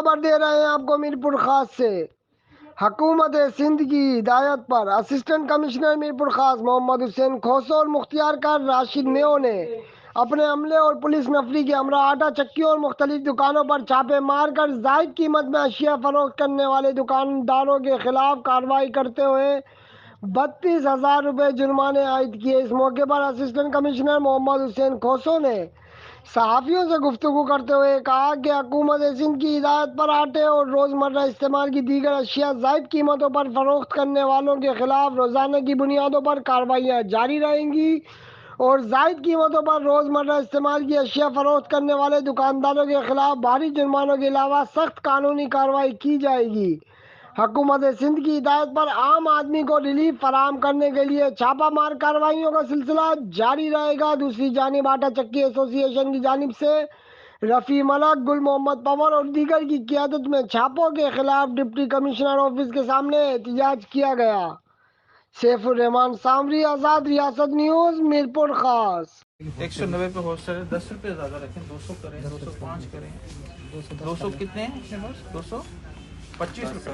خبر دے رہے ہیں آپ کو میرپور خاص سے۔ حکومت سندھ کی ہدایت پر اسسٹنٹ کمشنر میرپور خاص محمد حسین کھوسو اور مختار کار راشد میو نے اپنے عملے اور پولیس نفری کے ہمراہ آٹا چکیوں اور مختلف دکانوں پر چھاپے مار کر زائد قیمت میں اشیاء فروخت کرنے والے دکانداروں کے خلاف کارروائی کرتے ہوئے 32,000 روپے جرمانے عائد کیے۔ اس موقع پر اسسٹنٹ کمشنر محمد حسین کھوسو نے صحافیوں سے گفتگو کرتے ہوئے کہا کہ حکومت سندھ کی ہدایت پر آٹے اور روزمرہ استعمال کی دیگر اشیاء زائد قیمتوں پر فروخت کرنے والوں کے خلاف روزانہ کی بنیادوں پر کارروائیاں جاری رہیں گی اور زائد قیمتوں پر روزمرہ استعمال کی اشیاء فروخت کرنے والے دکانداروں کے خلاف بھاری جرمانوں کے علاوہ سخت قانونی کارروائی کی جائے گی۔ حکومت سندھ کی ہدایت پر عام آدمی کو ریلیف فراہم کرنے کے لیے چھاپہ مار کارروائیوں کا سلسلہ جاری رہے گا۔ دوسری جانب آٹا چکی ایسوسی ایشن کی جانب سے رفیع ملک، گل محمد پور اور دیگر کی قیادت میں چھاپوں کے خلاف ڈپٹی کمشنر آفس کے سامنے احتجاج کیا گیا۔ سیف الرحمان سامری، آزاد ریاست نیوز، میرپور خاص۔ 190 پہ ہوسٹل ہے، 10 روپے زیادہ رکھیں، 200 کریں، 205 کریں، 200 کتنے ہیں اپنے پاس؟ 225 روپے۔